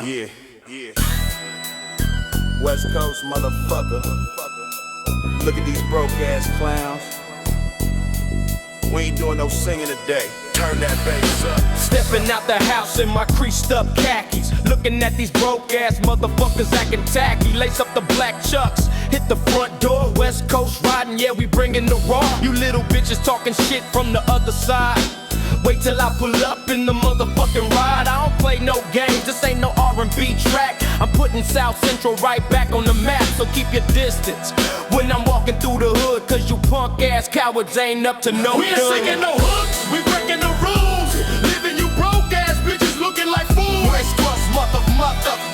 Yeah, yeah. West Coast motherfucker. Look at these broke ass clowns. We ain't doing no singing today. Turn that bass up. Stepping out the house in my creased up khakis, looking at these broke ass motherfuckers acting tacky. Lace up the black chucks, hit the front door. West Coast riding, yeah, we bringing the raw. You little bitches talking shit from the other side. Wait till I pull up in the motherfucking ride. I don't play no games, this ain't no R&B track. I'm putting South Central right back on the map, so keep your distance when I'm walking through the hood, cause you punk ass cowards ain't up to no good. We ain't singing no hooks, we breaking the rules. Living you broke ass bitches looking like fools. West Coast mother,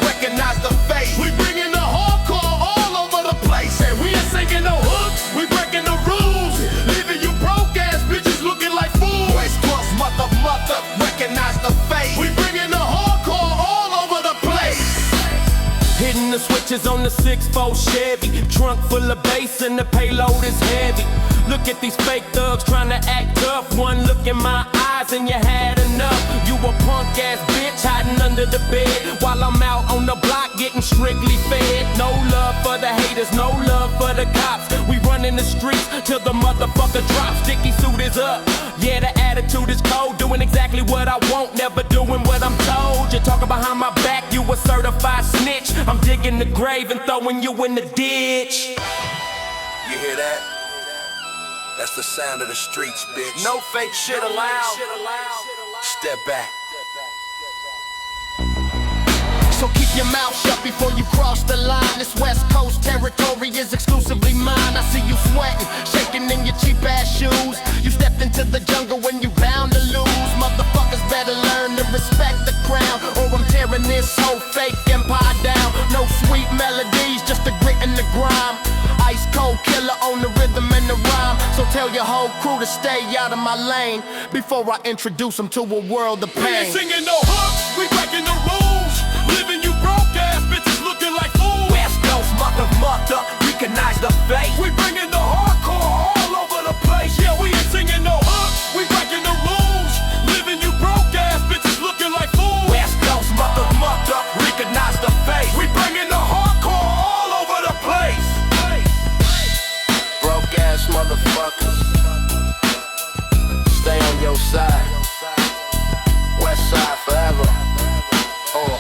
recognize the face. We bringing the hardcore all over the place. And we ain't singing no hooks, we breaking the rules. Living you broke ass bitches looking like fools. West Coast mother, recognize the face. We bringing the hardcore all over the place. Hitting the switches on the 6'4" Chevy, trunk full of bass and the payload is heavy. Look at these fake thugs trying to act tough. One look in my eyes and you had enough. You a punk ass bitch hiding under the bed, while I'm out on the block getting strictly fed. No love for the haters, no love for the cops. We running the streets till the motherfucker drops. Sticky suit is up, yeah, the attitude is cold. Doing exactly what I want, never doing what I'm told. You talking behind my back, you a certified snitch. I'm digging the grave and throwing you in the ditch. You hear that? That's the sound of the streets, bitch. No fake shit allowed. Step back. So keep your mouth shut before you cross the line. This West Coast territory is exclusively mine. I see you sweating, shaking in your cheap ass shoes. You stepped into the jungle when you bound to lose. Motherfuckers better learn to respect the crown, or I'm tearing this whole fake empire down. No sweet melodies, just the grit and the grime. Ice cold killer on the rhythm and the rhyme. So tell your whole crew to stay out of my lane before I introduce them to a world of We pain. ain't singing no hooks, we breaking the rules. Living you broke ass bitches looking like fools. West Coast mother, recognize the face. We bringing the hardcore all over the place. Yeah, we ain't singing no hooks, we breaking the rules. Living you broke ass bitches looking like fools. West Coast mother, recognize the face. We bringing the hardcore all over the place. Broke ass motherfuckers. Stay on your side. Westside forever. Oh.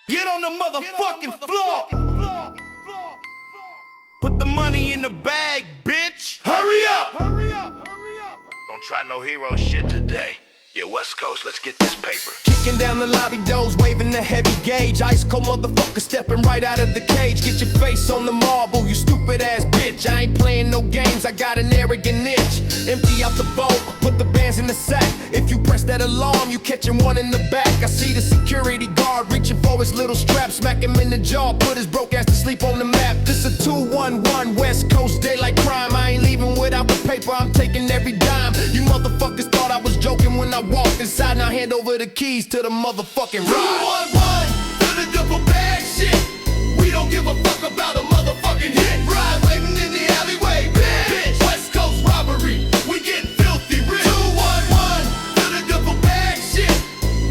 Get on the motherfucking floor. Put the money in the bag, bitch. Hurry up. Don't try no hero shit today. Yeah, West Coast, let's get this paper. Kicking down the lobby doors, waving the heavy gauge. Ice cold motherfucker stepping right out of the cage. Get your face on the marble, you stupid ass bitch. I ain't playing no games, I got an arrogant itch. Empty out the bowl, put the bands in the sack. If you press that alarm, you catching one in the back. I see the security guard reaching for his little strap. Smack him in the jaw, put his broke ass to sleep on the map. This a 211 West Coast daylight crime. I ain't leaving without the paper, I'm taking every dime. You motherfuckers thought I was joking when I walked inside. Now hand over the keys to the motherfucking ride. 211 for the double bag shit. We don't give a fuck about a motherfucking hit. Ride waving in the alleyway, bitch. West Coast robbery, we get filthy rich. 211 for the double bag shit.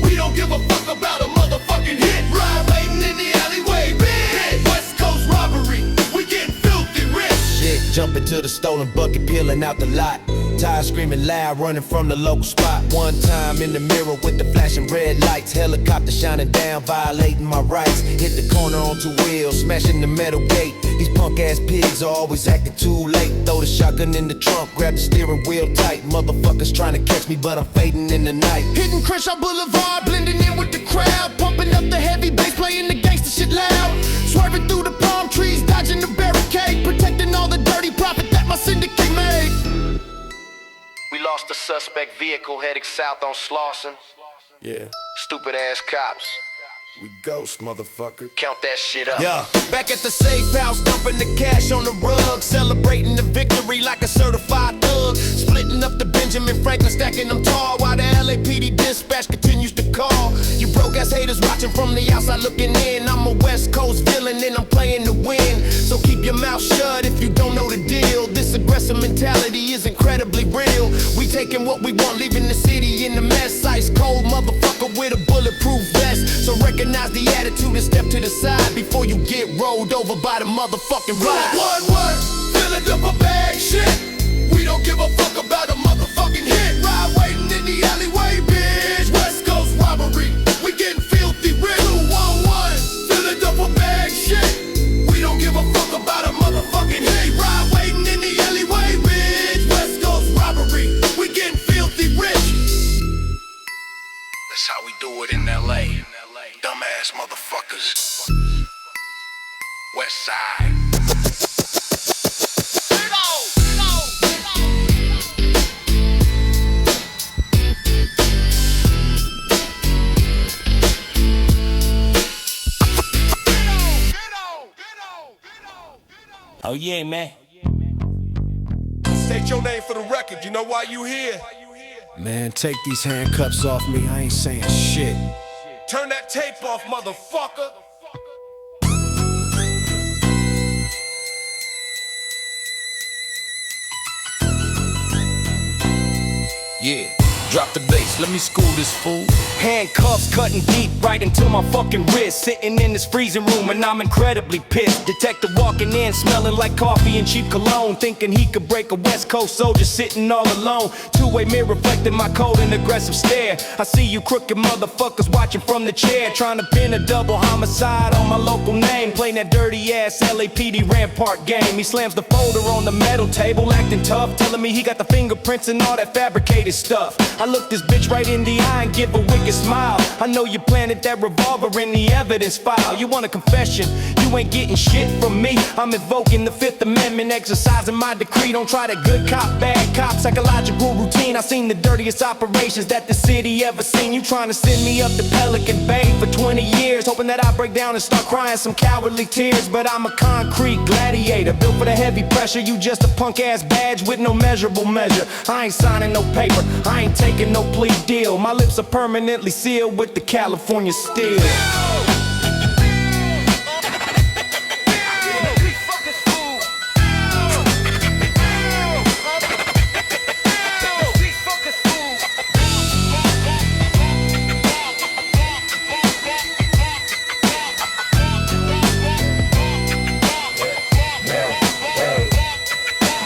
We don't give a fuck about a motherfucking hit. Ride waving in the alleyway, bitch. West Coast robbery, we get filthy rich. Shit, jumping to the stolen bucket, peeling out the lot. Tired screaming loud, running from the local spot. One time in the mirror with the flashing red lights. Helicopter shining down, violating my rights. Hit the corner on two wheels, smashing the metal gate. These punk ass pigs are always acting too late. Throw the shotgun in the trunk, grab the steering wheel tight. Motherfuckers trying to catch me, but I'm fading in the night. Hitting Crenshaw Boulevard, blending in with the crowd. Pumping up the heavy bass, playing the gangsta shit loud. Swerving through the palm trees, dodging the barricade. Protecting all the dirty profit that my syndicate made. We lost the suspect vehicle heading south on Slauson. Yeah, Stupid ass cops. we ghost, motherfucker. Count that shit up. Yeah. Back at the safe house, dumping the cash on the rug. Celebrating the victory like a certified thug. Splitting up the Benjamin Franklin, stacking them tall, while the LAPD dispatch continues to call. You broke ass haters watching from the outside looking in. I'm a West Coast villain and I'm playing to win. So keep your mouth shut if you don't know the aggressive mentality is incredibly real. We taking what we want, leaving the city in the mess. Ice cold motherfucker with a bulletproof vest. So recognize the attitude and step to the side before you get rolled over by the motherfucking ride. One word, filling up a bag shit. We don't give a fuck about a motherfucking hit. Ride waiting in the alleyway, bitch. West Coast robbery, we getting filthy rich. 211, filling up a bag shit. We don't give a fuck about a motherfucking hit. Ride waiting in the alleyway, bitch. West Coast robbery, we getting filthy rich. That's how we do it in LA. Dumbass motherfuckers. Westside. Oh yeah, man. State your name for the record, you know why you here. Man, take these handcuffs off me, I ain't saying shit. Turn that tape off, motherfucker. Yeah, drop the bass, let me school this fool. Handcuffs cutting deep right into my fucking wrist. Sitting in this freezing room and I'm incredibly pissed. Detective walking in, smelling like coffee and cheap cologne. Thinking he could break a West Coast soldier sitting all alone. Two-way mirror reflecting my cold and aggressive stare. I see you crooked motherfuckers watching from the chair. Trying to pin a double homicide on my local name. Playing that dirty ass LAPD Rampart game. He slams the folder on the metal table, acting tough. Telling me he got the fingerprints and all that fabricated stuff. I look this bitch right in the eye and give a wicked smile. I know you planted that revolver in the evidence file. You want a confession? You ain't getting shit from me. I'm invoking the Fifth Amendment, exercising my decree. Don't try that good cop, bad cop, psychological routine. I seen the dirtiest operations that the city ever seen. You trying to send me up to Pelican Bay for 20 years, hoping that I break down and start crying some cowardly tears. But I'm a concrete gladiator, built for the heavy pressure. You just a punk ass badge with no measurable measure. I ain't signing no paper, I ain't taking no plea deal. My lips are permanently sealed with the California steel.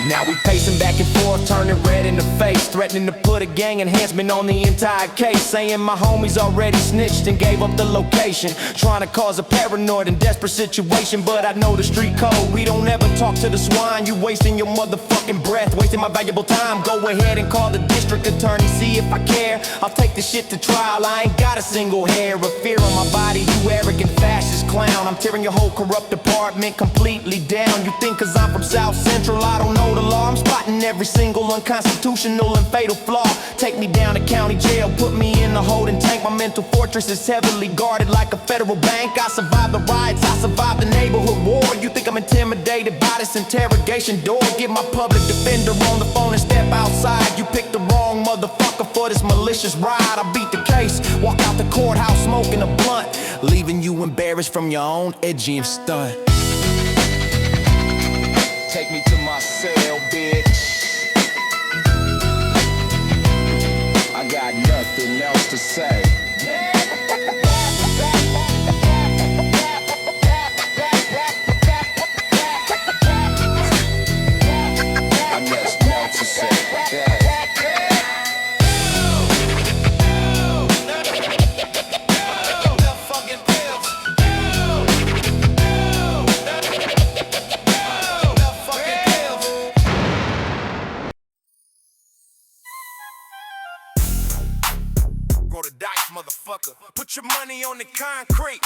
Now we pacing back and forth, turning red in the face, threatening to put a gang enhancement on the entire case, saying my homies already snitched and gave up the location, trying to cause a paranoid and desperate situation. But I know the street code, we don't ever talk to the swine. You wasting your motherfucking breath, wasting my valuable time. Go ahead and call the district attorney, see if I care. I'll take this shit to trial, I ain't got a single hair of fear on my body. You arrogant fascist clown, I'm tearing your whole corrupt department completely down. You think cause I'm from South Central I don't know the law? I'm spotting every single unconstitutional and fatal flaw. Take me down to county jail, put me in the holding tank. My mental fortress is heavily guarded like a federal bank. I survived the riots, I survived the neighborhood war. You think I'm intimidated by this interrogation door? Get my public defender on the phone and step outside. You picked the wrong motherfucker for this malicious ride. I beat the case, walk out the courthouse smoking a blunt, leaving you embarrassed from your own edgy and stunt. Take me to my cell, bitch. I got nothing else to say. I got nothing to say. Roll the dice, motherfucker. Put your money on the concrete.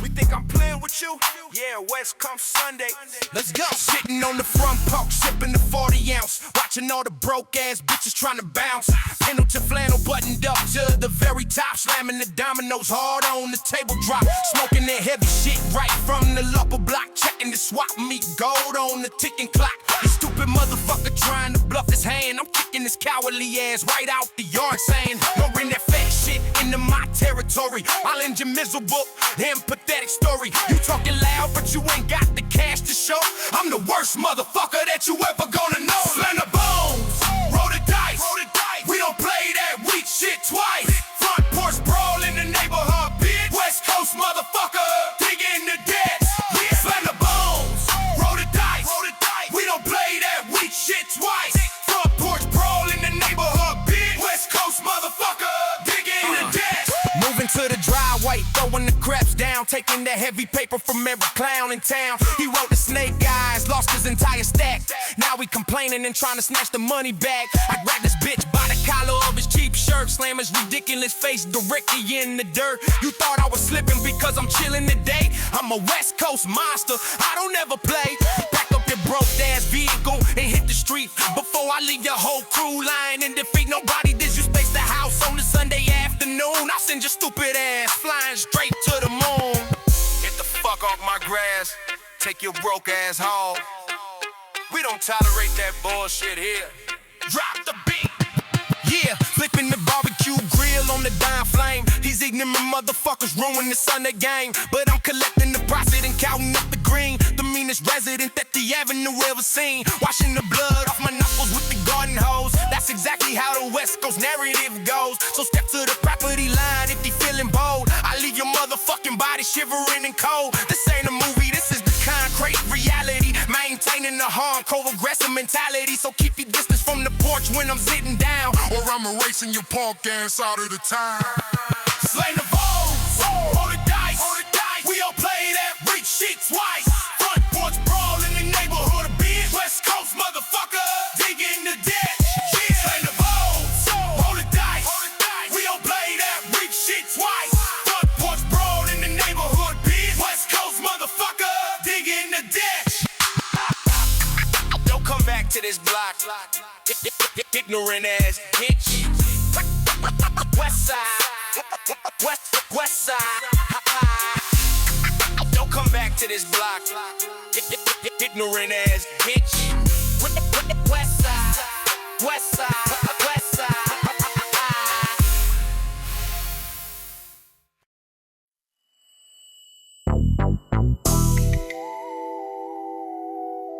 We think I'm playing with you? Yeah, West come Sunday. Let's go. Sitting on the front porch, sipping the 40 ounce. Watching all the broke ass bitches trying to bounce. Pendleton flannel buttoned up to the very top. Slamming the dominoes hard on the table drop. Smoking that heavy shit right from the upper block. Checking the swap meet gold on the ticking clock. This stupid motherfucker trying to bluff his hand. I'm kicking his cowardly ass right out the yard saying, don't bring that fat shit into my territory. I'll end your miserable and pathetic story. You talking loud but you ain't got the cash to show. I'm the worst motherfucker that you ever down, taking that heavy paper from every clown in town. He wrote the snake eyes, lost his entire stack. Now he complaining and trying to snatch the money back. I grabbed this bitch by the collar of his cheap shirt, slam his ridiculous face directly in the dirt. You thought I was slipping because I'm chilling today? I'm a West Coast monster, I don't ever play. Pack up your broke ass vehicle and hit the street before I leave your whole crew lying in defeat. Nobody disrespects the house on a Sunday afternoon. I'll send your stupid ass flying straight to the moon. Get the fuck off my grass, take your broke ass home. We don't tolerate that bullshit here. Drop the beat. Yeah, flipping the barbecue grill on the dime flame. These ignorant motherfuckers ruin the Sunday game. But I'm collecting the profit and counting up the green. The meanest resident that the avenue ever seen. Washing the blood off my knuckles with the garden hose. That's exactly how the West Coast narrative goes. So step to the property line if you feeling bold. I leave your motherfucking body shivering and cold. This ain't a movie, this is the concrete reality. Maintaining the hardcore aggressive mentality. So keep your distance from the porch when I'm sitting down, Or I'm erasing your punk ass out of the town. Slay the foes, roll the dice. We all play that reach shit twice. Front porch brawl in the neighborhood of beer. West Coast motherfucker, dig in the ditch. Slay the foes, roll the dice. We all play that reach shit twice. Front porch brawl in the neighborhood of beer. West Coast motherfucker, dig in the ditch. Don't come back to this block, ignorant ass bitch. Westside, Westside. Don't come back to this block, ignorant ass bitch. Westside, Westside, Westside.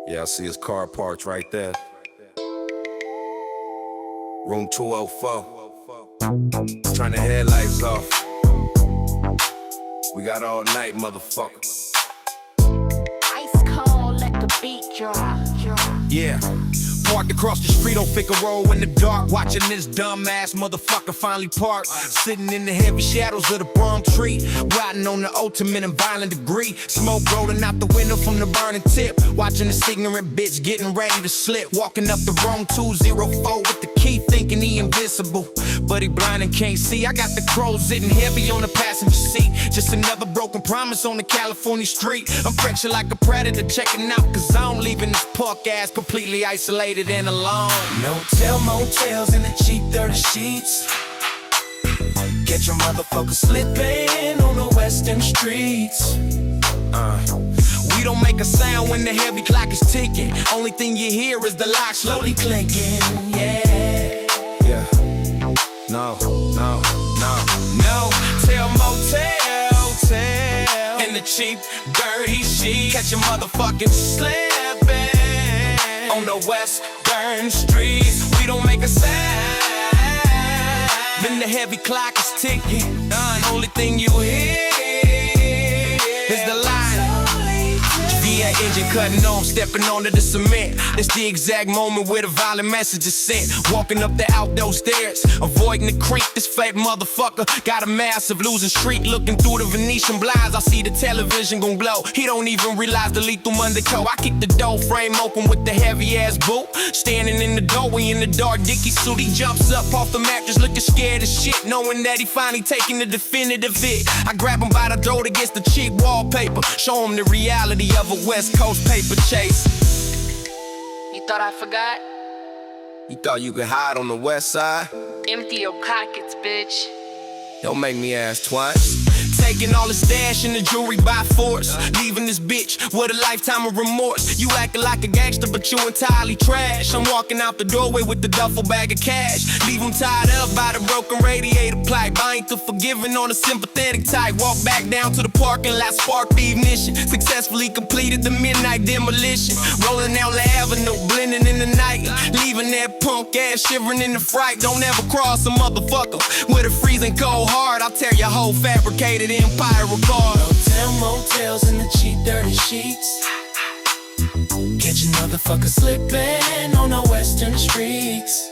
Yeah, I see his car parked right there. Room 204. Turn the headlights off. We got all night, motherfucker. Ice cold, let the beat drop. Yeah. Parked across the street on Figueroa in the dark, watching this dumbass motherfucker finally park. Sitting in the heavy shadows of the palm tree, riding on the ultimate and violent degree. Smoke rolling out the window from the burning tip, watching this ignorant bitch getting ready to slip. Walking up the wrong 204 with the key, thinking he invincible, but he blind and can't see. I got the crows sitting heavy on the passenger seat, just another broken promise on the California street. I'm fresh like a predator checking out, cause I'm leaving this punk ass completely isolated and alone. No tell motels in the cheap 30 sheets. Get your motherfucker slipping on the western streets. We don't make a sound when the heavy clock is ticking. Only thing you hear is the lock slowly clinking. Yeah. Yeah. No, no, no. No tell motel, in the cheap dirty sheets. Catch your motherfucking slipping on the western streets. We don't make a sound when the heavy clock is ticking. Only thing you hear is the line. Yeah, engine cutting on, stepping onto the cement. It's the exact moment where the violent message is sent. Walking up the outdoor stairs, avoiding the creek. This fat motherfucker got a massive losing streak. Looking through the Venetian blinds, I see the television gon' blow. He don't even realize the lethal undercoat. I keep the door frame open with the heavy ass boot. Standing in the doorway in the dark Dickie suit. He jumps up off the mattress looking scared as shit, knowing that he finally taking the definitive hit. I grab him by the throat against the cheap wallpaper, show him the reality of a West Coast paper chase. You thought I forgot? You thought you could hide on the west side? Empty your pockets, bitch. Don't make me ask twice. Taking all the stash and the jewelry by force, leaving this bitch with a lifetime of remorse. You acting like a gangster, but you entirely trash. I'm walking out the doorway with the duffel bag of cash. Leave him tied up by the broken radiator pipe. I ain't too forgiving on a sympathetic type. Walk back down to the parking lot, spark the ignition. Successfully completed the midnight demolition. Rolling down the avenue, blending in the night, leaving that punk ass shivering in the fright. Don't ever cross a motherfucker with a freezing cold heart. I'll tear your whole fabricated empire apart. Hotel motels in the cheap dirty sheets. Get your motherfucker slipping on the western streets.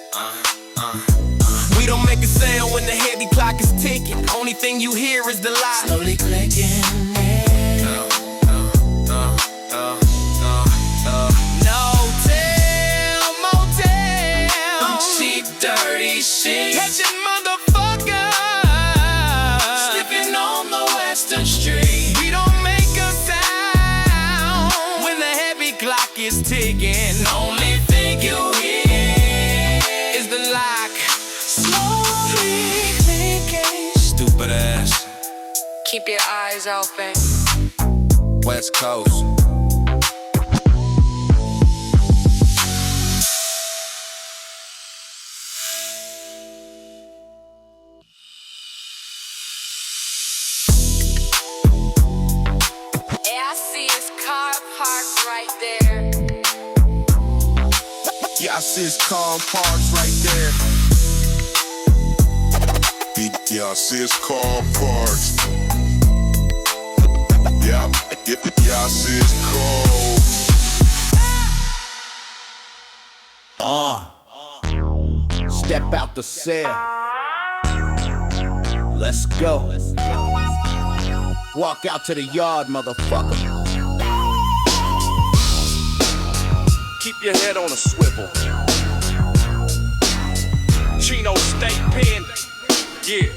We don't make a sound when the heavy clock is ticking. Only thing you hear is the light. Slowly clicking, yeah. sheets. Catching motherfuckers slipping on the Western Street. We don't make a sound when the heavy clock is ticking. Only thing you hear is the lock slowly clicking. Stupid ass. Keep your eyes open. West Coast. Yeah, I see his car parked right there. Yeah, I see his car parked right there. Yeah, I see his car parked. Yeah, I see his car. Step out the cell. Let's go. Walk out to the yard, motherfucker. Keep your head on a swivel. Chino State Pen. Yeah.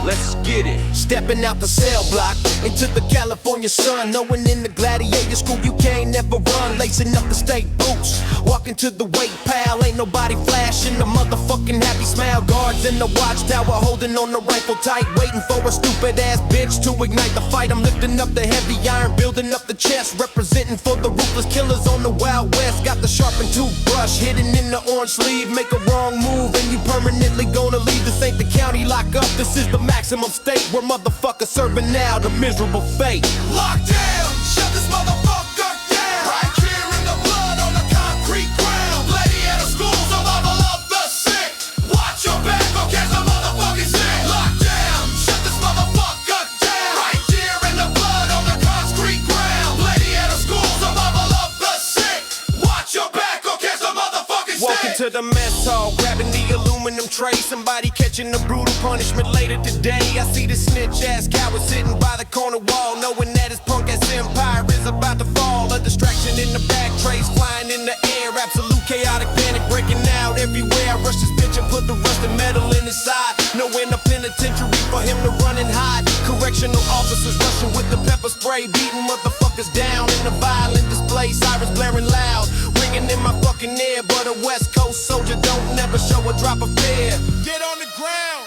Let's get it. Stepping out the cell block into the California sun, knowing in the gladiator school you can't never run. Lacing up the state boots, walking to the weight pal, ain't nobody flashing the motherfucking happy smile. Guards in the watchtower holding on the rifle tight, waiting for a stupid ass bitch to ignite the fight. I'm lifting up the heavy iron, building up the chest, representing for the ruthless killers on the Wild West. Got the sharpened toothbrush hidden in the orange sleeve. Make a wrong move and you permanently gonna leave. This ain't the county lockup, this is the maximum state where motherfuckers serving now the miserable fate. Lock down, shut this motherfucker down. Right here in the blood on the concrete ground. Gladiator school, survival of the sick. Watch your back or catch the motherfucking sick. Lock down, shut this motherfucker down. Right here in the blood on the concrete ground. Gladiator school, survival of the sick. Watch your back or catch the motherfucking sick. Walking to the mess hall, grabbing the aluminum tray. Somebody catching the brutal punishment later today. I see the snitch ass coward sitting by the corner wall, knowing that his punk ass empire is about to fall. A distraction in the back, trays flying in the air. Absolute chaotic panic breaking out everywhere. I rush this bitch and put the rusted metal in his side. No in the penitentiary for him to run and hide. Correctional officers rushing with the pepper spray, beating motherfuckers down in a violent display. Sirens blaring loud, ringing in my fucking ear. But a West Coast soldier don't never show a drop of fear. Get on the ground.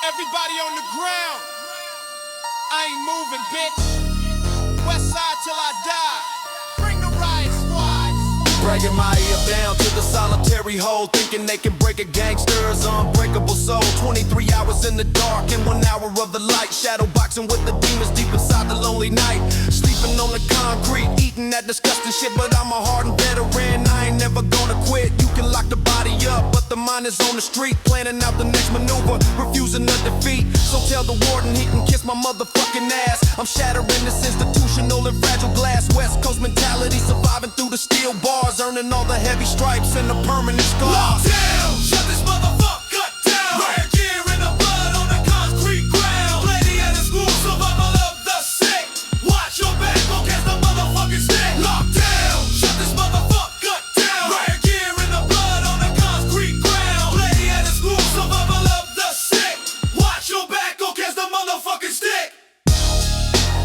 Everybody on the ground. I ain't moving, bitch. Westside till I die. Bring the riot squad. Bragging my ear down to the solitary hole, thinking they can break a gangster's unbreakable soul. 23 hours in the dark and 1 hour of the light. Shadow boxing with the demons deep inside the lonely night. Sleeping on the concrete, eating that disgusting shit. But I'm a hardened veteran, I ain't never gonna quit. You can lock the body up, but the mind is on the street, planning out the next maneuver, refusing the defeat. So tell the warden he can kiss my motherfucking ass. I'm shattering this institutional and fragile glass. West Coast mentality, surviving through the steel bars, earning all the heavy stripes and the permanent scars. Lock down, shut this motherfucker down. Right here in the blood on the concrete ground. Gladiator school, survival of the sick. Watch your back or catch the motherfucking stick. Lock down, shut this motherfucker down. Right here in the blood on the concrete ground. Gladiator school, survival of the sick. Watch your back or catch the motherfucking stick.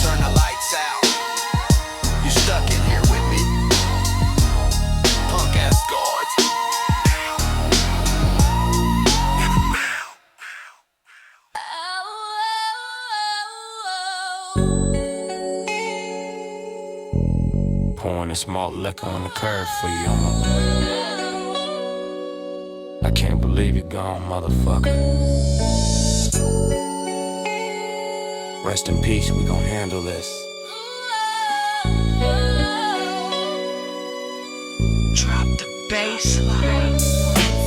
Turn the lights out. You stuck in here with me, punk ass guards. Pouring this malt liquor on the curb for you. I can't believe you're gone, motherfucker. Rest in peace, we gon' handle this. Drop the bassline.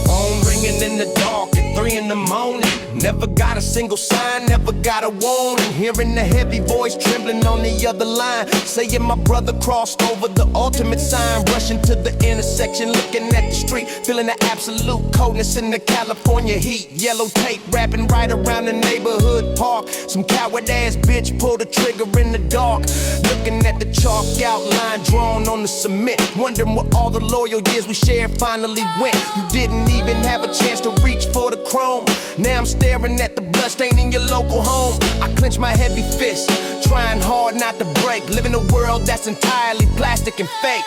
Phone ringing in the dark at 3 in the morning. Never got a single sign, never got a warning. Hearing the heavy voice trembling on the other line, saying my brother crossed over the ultimate sign. Rushing to the intersection, looking at the street, feeling the absolute coldness in the California heat. Yellow tape wrapping right around the neighborhood park. Some coward ass bitch pulled the trigger in the dark. Looking at the chalk outline drawn on the cement, wondering where all the loyal years we shared finally went. You didn't even have a chance to reach for the chrome. Now I'm staring at the bloodstain in your local home. I clench my heavy fist, trying hard not to break. Live in a world that's entirely plastic and fake.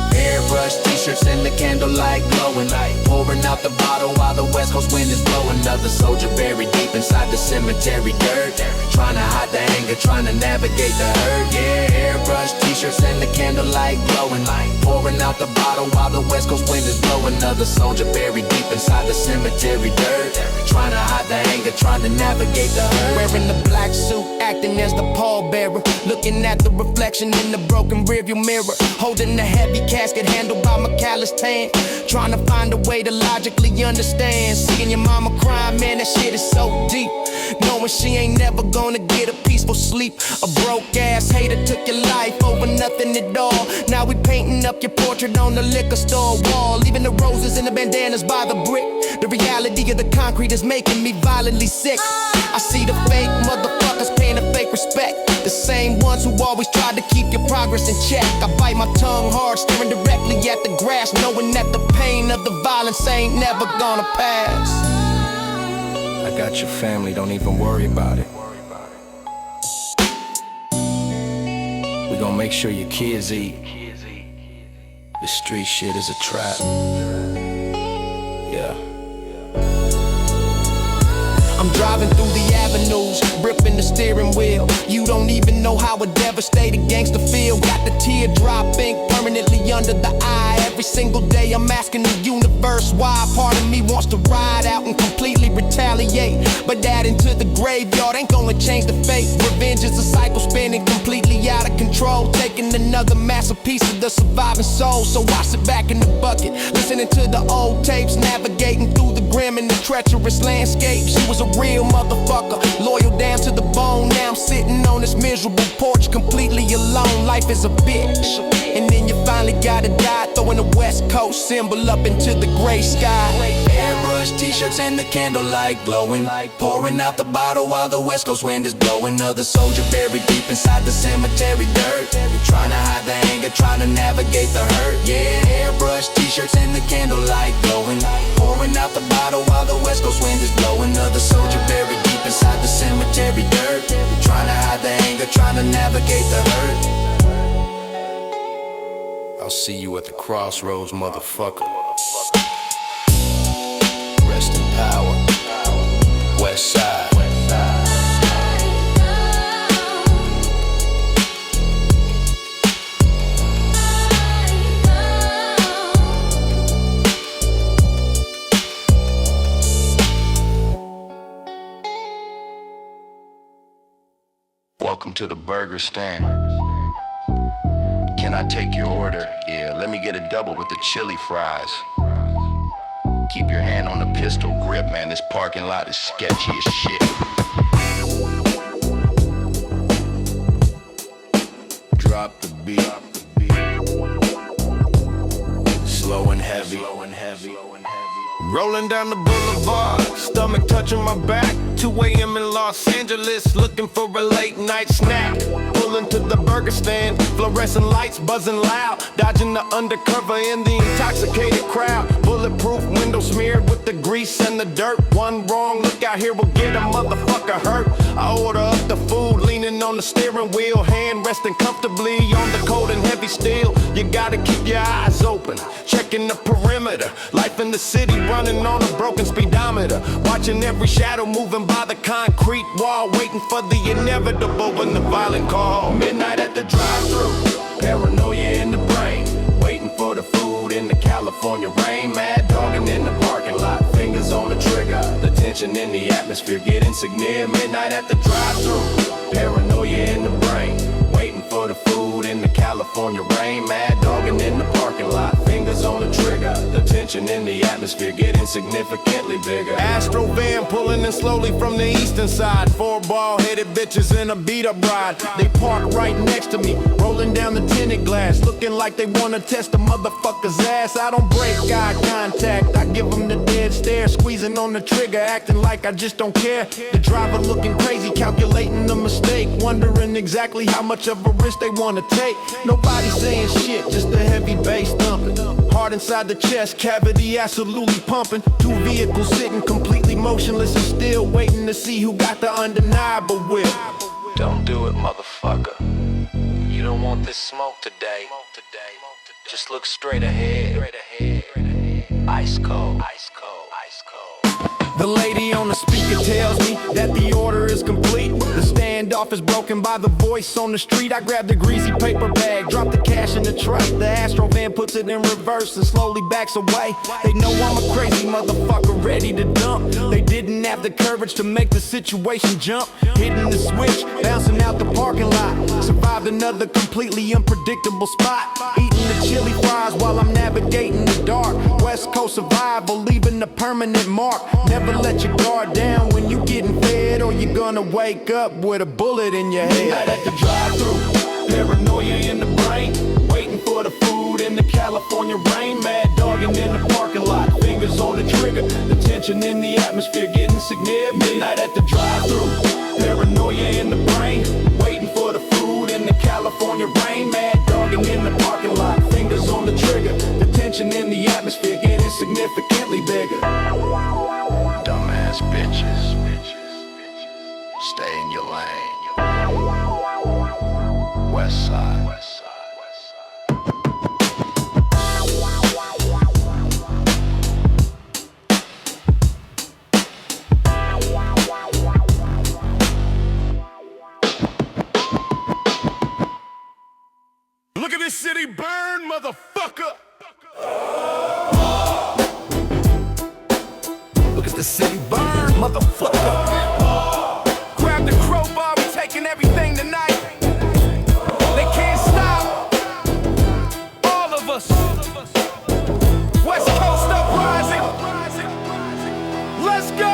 Airbrush t-shirts and the candlelight glowing, pouring out the bottle while the west coast wind is blowing. Another soldier buried deep inside the cemetery dirt, trying to hide the anger, trying to navigate the hurt. Yeah, airbrush t-shirts and the candlelight glowing, pouring out the bottle while the west coast wind is blowing. Another soldier buried deep inside the cemetery dirt, trying to hide the anger, trying to navigate the hurt. Wearing the black suit, acting as the pallbearer, looking at the reflection in the broken rearview mirror, holding the heavy casket handled by my calloused hand, trying to find a way to logically understand. Seeing your mama crying, man, that shit is so deep. Knowing she ain't never gonna get a peaceful sleep. A broke ass hater took your life over nothing at all. Now we painting up your portrait on the liquor store wall, leaving the roses and the bandanas by the brick. The reality of the concrete is making me violently sick. I see the fake motherfuckers paying a fake respect, the same ones who always tried to keep your progress in check. I bite my tongue hard, staring directly at the grass, knowing that the pain of the violence ain't never gonna pass. I got your family, don't even worry about it. We gon' make sure your kids eat. This street shit is a trap. Yeah. I'm driving through the avenues, gripping the steering wheel. You don't even know how a devastated gangster feel. Got the teardrop ink permanently under the eye. Every single day I'm asking the universe why. Part of me wants to ride out and completely retaliate, but that into the graveyard ain't gonna change the fate. Revenge is a cycle spinning completely out of control, taking another massive piece of the surviving soul. So I sit back in the bucket, listening to the old tapes, navigating through the grim and the treacherous landscape. She was a real motherfucker, loyal down to the bone. Now I'm sitting on this miserable porch, completely alone. Life is a bitch, and then you finally gotta die, throwing the West Coast symbol up into the gray sky. Airbrush t-shirts and the candlelight glowing, pouring out the bottle while the west coast wind is blowing. Another soldier buried deep inside the cemetery dirt, trying to hide the anger, trying to navigate the hurt. Yeah, airbrush t-shirts and the candlelight glowing, pouring out the bottle while the west coast wind is blowing. Another soldier buried deep inside the cemetery dirt, trying to hide the anger, trying to navigate the hurt. I'll see you at the crossroads, motherfucker. Rest in power. Westside. Welcome to the burger stand. Can I take your order? Yeah, let me get a double with the chili fries. Keep your hand on the pistol grip, man. This parking lot is sketchy as shit. Drop the beat. Slow and heavy. Rolling down the boulevard, stomach touching my back. 2 a.m. in Los Angeles, looking for a late night snack. Pulling to the burger stand, fluorescent lights buzzing loud, dodging the undercover in the intoxicated crowd. Bulletproof window smeared with the grease and the dirt. One wrong look out here will get a motherfucker hurt. I order up the food, leaning on the steering wheel, hand resting comfortably on the cold and heavy steel. You gotta keep your eyes open, checking the perimeter. Life in the city running on a broken speedometer, watching every shadow moving by the concrete wall, waiting for the inevitable when the violent call. Midnight at the drive-thru, paranoia in the brain, waiting for the food in the California rain. Mad dogging in the parking lot, fingers on the trigger, the tension in the atmosphere getting near. Midnight at the drive-thru, paranoia in the brain, waiting for the food in the California rain. Mad dogging in the parking lot, fingers on the trigger, the tension in the atmosphere getting significantly bigger. Astro van pulling in slowly from the eastern side. Four ball-headed bitches in a beat-up ride. They park right next to me, rolling down the tinted glass, looking like they wanna test a motherfucker's ass. I don't break eye contact, I give them the dead stare, squeezing on the trigger, acting like I just don't care. The driver looking crazy, calculating the mistake, wondering exactly how much of a risk they wanna take. Nobody saying shit, just a heavy bass thumping. Heart inside the chest, cavity absolutely pumping. Two vehicles sitting completely motionless and still waiting to see who got the undeniable whip. Don't do it, motherfucker. You don't want this smoke today. Just look straight ahead. Ice cold, ice cold, ice cold. The lady on the speaker tells me that the order is complete. The standoff is broken by the voice on the street. I grab the greasy paper bag, drop the cash in the tray. The Astro van puts it in reverse and slowly backs away. They know I'm a crazy motherfucker ready to dump. They didn't have the courage to make the situation jump. Hitting the switch, bouncing out the parking lot. Survived another completely unpredictable spot. Eating the chili fries while I'm navigating the dark. West Coast survival, leaving a permanent mark. Never let your guard down when you getting fed, or you're gonna wake up with a bullet in your head. Midnight at the drive-thru, paranoia in the brain, waiting for the food in the California rain. Mad dogging in the parking lot, fingers on the trigger, the tension in the atmosphere getting significant. Midnight at the drive-thru, paranoia in the brain, waiting for the food in the California rain. Mad dogging in the parking lot, fingers on the trigger, the tension in the atmosphere getting significantly bigger. Dumbass bitches. Stay in your lane. Westside. Look at this city burn, motherfucker! Look at the city burn, motherfucker! Grab the crowbar, we taking everything tonight. They can't stop all of us. West Coast uprising. Let's go!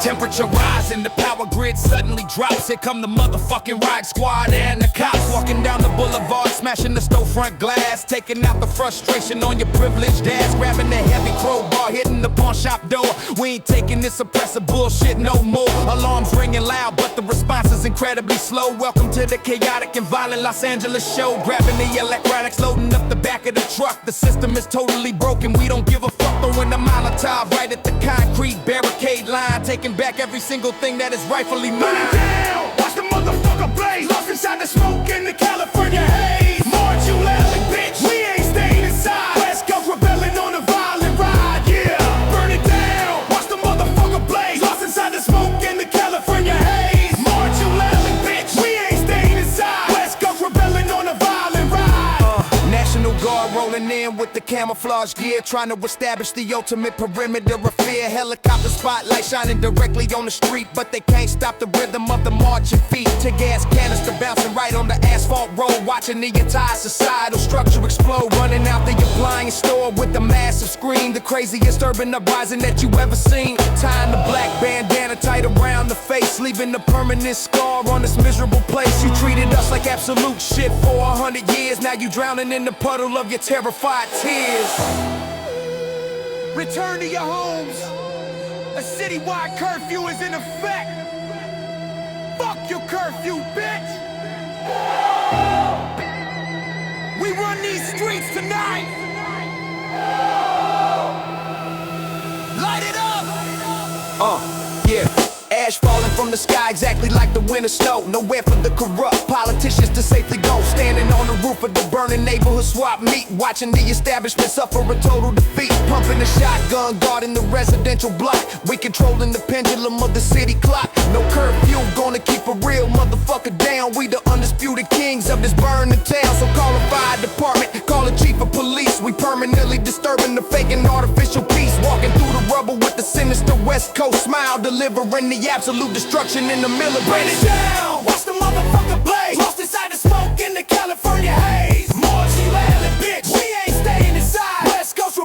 Temperature rising, the power grid suddenly drops. Here come the motherfucking riot squad and the cops. Walking down the boulevard, smashing the storefront glass, taking out the frustration on your privileged ass. Grabbing the heavy crowbar, hitting the pawn shop door. We ain't taking this oppressive bullshit no more. Alarms ringing loud, but the response is incredibly slow. Welcome to the chaotic and violent Los Angeles show. Grabbing the electronics, loading up the back of the truck. The system is totally broken, we don't give a fuck. Throwing a Molotov right at the concrete barricade line, taking back every single thing that is rightfully mine. Burn it down, watch the motherfucker blaze. Lost inside the smoke in the California haze. March you loudly, bitch, we ain't staying inside. West Coast rebelling on a violent ride, yeah. Burn it down, watch the motherfucker blaze. Lost inside the smoke in the California haze. March you loudly, bitch, we ain't staying inside. West Coast rebelling on a violent ride. National Guard rolling in with the camouflage gear, trying to establish the ultimate perimeter of fear. Helicopter spotlight shining directly on the street, but they can't stop the rhythm of the marching feet. Tear gas canister bouncing right on the asphalt road, watching the entire societal structure explode. Running out the appliance store with a massive screen, the craziest urban uprising that you ever seen. Tying the black bandana tight around the face, leaving a permanent scar on this miserable place. You treated us like absolute shit for 100 years. Now you drowning in the puddle of your terrified tears. Return to your homes. A citywide curfew is in effect. Fuck your curfew, bitch. We run these streets tonight. Light it up. Yeah. Ash falling from the sky exactly like the winter snow. Nowhere for the corrupt politicians to safely go. Standing on the roof of the burning neighborhood swap meet, watching the establishment suffer a total defeat. Pumping a shotgun, guarding the residential block. We controlling the pendulum of the city clock. No curfew, gonna keep a real motherfucker down. We the undisputed kings of this burning town. So call a fire department, call a chief of police. We permanently disturbing the fake and artificial peace. Walking through the rubble with the sinister West Coast smile, delivering the absolute destruction in the middle of Burn it down, watch the motherfucker blaze. Lost inside the smoke in the California haze. More G-Land, bitch, we ain't staying inside. West Coast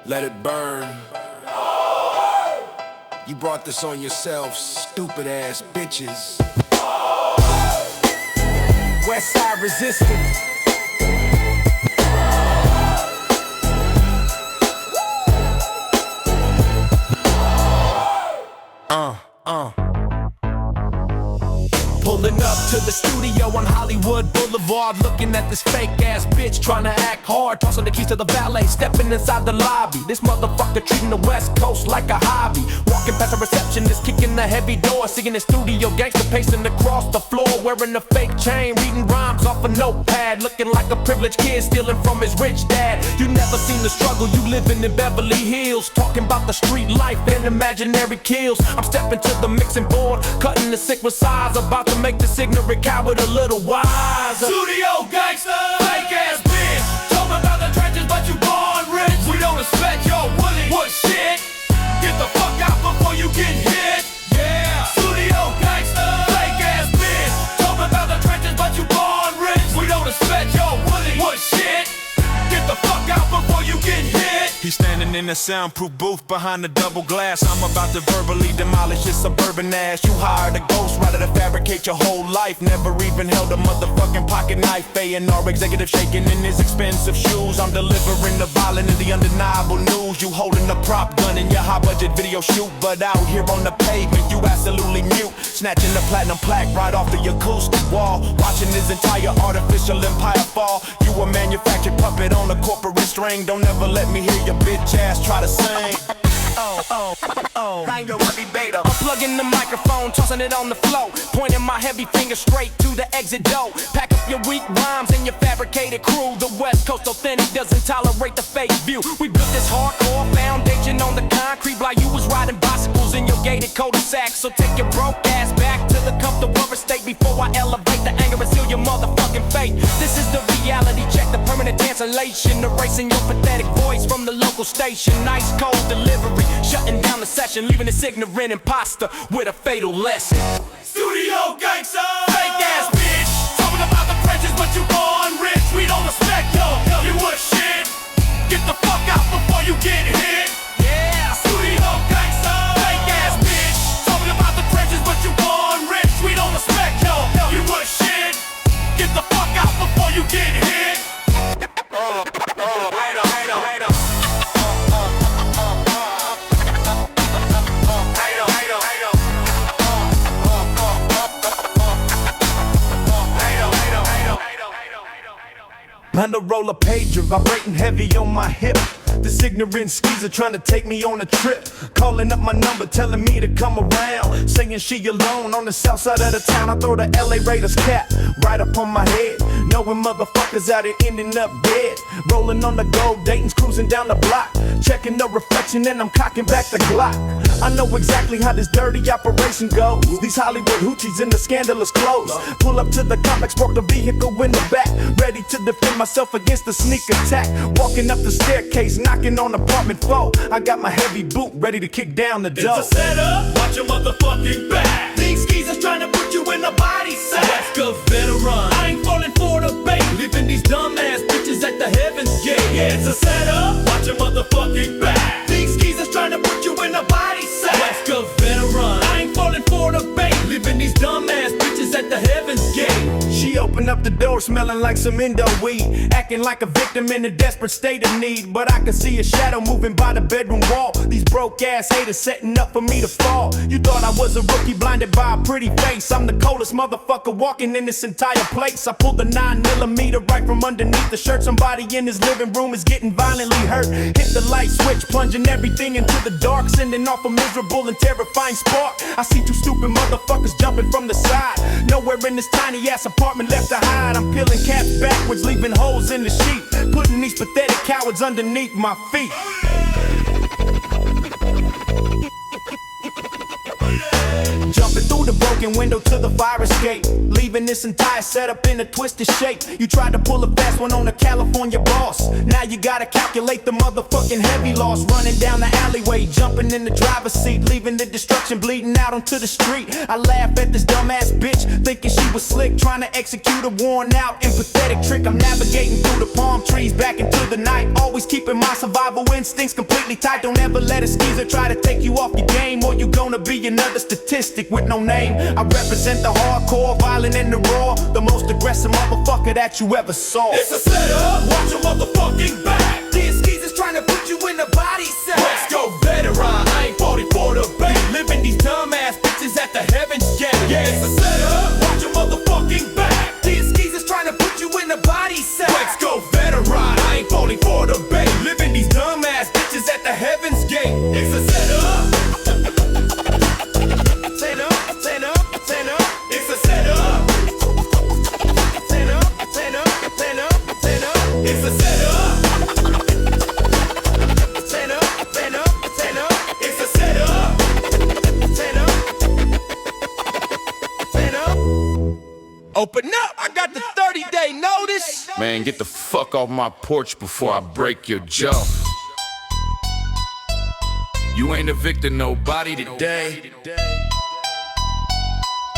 Let it burn. You brought this on yourselves, stupid ass bitches. Westside resistance. Pulling up to the studio on Hollywood Boulevard, looking at this fake ass bitch trying to act hard, tossing the keys to the valet, stepping inside the lobby. This motherfucker treating the West Coast like a hobby. Walking past a receptionist, kicking the heavy door, singing the studio gangsta, pacing across the floor, wearing a fake chain, reading rhymes off a notepad, looking like a privileged kid stealing from his rich dad. You never seen the struggle, you living in Beverly Hills, talking about the street life and imaginary kills. I'm stepping to the mixing board, cutting the sick with size, about to make this ignorant coward a little wiser. Studio gangsta, fake ass bitch. Told me about the trenches, but you born rich. We don't respect your woody. What shit? Get the fuck out before you get hit. Yeah. Studio gangsta, fake ass bitch. Told me about the trenches, but you born rich. We don't respect your woody. What shit? Get the fuck out before you get hit. He's standing in a soundproof booth behind the double glass. I'm about to verbally demolish his suburban ass. You hired a ghostwriter to fabricate your whole life. Never even held a motherfucking pocket knife. A&R executive shaking in his expensive shoes. I'm delivering the violent and the undeniable news. You holding a prop gun in your high budget video shoot, but out here on the pavement you absolutely mute. Snatching the platinum plaque right off the acoustic wall, watching his entire artificial empire fall. You a manufactured puppet on a corporate string. Don't ever let me hear your bitch ass try to sing. I ain't gonna be beta. I'm plugging the microphone, tossing it on the floor, pointing my heavy finger straight to the exit door. Pack up your weak rhymes and your fabricated crew. The West Coast authentic doesn't tolerate the fake view. We built this hardcore foundation on the concrete while you was riding bicycles in your gated cul-de-sac. So take your broke ass back to the comfortable state before I elevate the anger and seal your motherfucking fate. This is the reality check, the permanent cancellation, erasing your pathetic voice from the local station. Nice cold delivery, shutting down the session, leaving this ignorant imposter with a fatal lesson. Studio gangsta, fake ass bitch. Talking about the trenches, but you born rich. We don't respect you what shit. Get the fuck out before you get hit. Yeah. Studio gangsta, fake ass bitch. Talking about the trenches, but you born rich. We don't respect you what shit. Get the fuck out before you get hit. On the roller pager, vibrating heavy on my hip. This ignorant skeezer trying to take me on a trip. Calling up my number, telling me to come around. Saying she alone on the south side of the town. I throw the LA Raiders cap right up on my head. Knowing motherfuckers out here ending up dead. Rolling on the gold, Dayton's cruising down the block. Checking the reflection and I'm cocking back the Glock. I know exactly how this dirty operation goes. These Hollywood hoochies in the scandalous clothes. Pull up to the complex, park the vehicle in the back. Ready to defend myself against the sneak attack. Walking up the staircase, knocking on apartment 4. I got my heavy boot ready to kick down the door. It's a setup, watch your motherfucking back. These skeezers trying to put you in a body sack. West Coast veteran, I ain't falling for the bait. Leaving these dumbass bitches at the heavens gate. Yeah, it's a setup, watch your motherfucking back. These skeezers trying to put you in a body sack. West Coast veteran, I ain't falling for the bait. Leaving these dumbass bitches at the heavens gate. She opened up the door smelling like some Indo weed, acting like a victim in a desperate state of need. But I can see a shadow moving by the bedroom wall. These broke ass haters setting up for me to fall. You thought I was a rookie blinded by a pretty face. I'm the coldest motherfucker walking in this entire place. I pulled the 9mm right from underneath the shirt. Somebody in his living room is getting violently hurt. Hit the light switch, plunging everything into the dark, sending off a miserable and terrifying spark. I see two stupid motherfuckers jumping from the side. Nowhere in this tiny ass apartment left to hide. I'm peeling caps backwards, leaving holes in the sheet, putting these pathetic cowards underneath my feet. Jumping through the broken window to the fire escape, leaving this entire setup in a twisted shape. You tried to pull a fast one on a California boss. Now you gotta calculate the motherfucking heavy loss. Running down the alleyway, jumping in the driver's seat, leaving the destruction bleeding out onto the street. I laugh at this dumbass bitch, thinking she was slick, trying to execute a worn out and pathetic trick. I'm navigating through the palm trees back into the night, always keeping my survival instincts completely tight. Don't ever let a skeezer try to take you off your game, or you gonna be another statistic with no name. I represent the hardcore, violent and the raw, the most aggressive motherfucker that you ever saw. It's a setup, watch your motherfucking back. These skeezers trying to put you in the body sack. Let's go veteran, I ain't 44 the bay. Living these dumbass bitches at the heaven's gate. Yeah, it's a setup, watch your motherfucking back. These skeezers trying to put you in the body sack. Let's go veteran, I ain't 44 the bay. Living these dumbass bitches at the heaven's gate. It's a setup. Turn up, turn up, turn up. It's a setup. Turn up, turn up, turn up, turn up. It's a setup. Turn up, turn up, turn up. It's a setup. Turn up, turn up. Open up, I got the 30-day notice. Man, get the fuck off my porch before I break your jaw. You ain't evicting nobody today.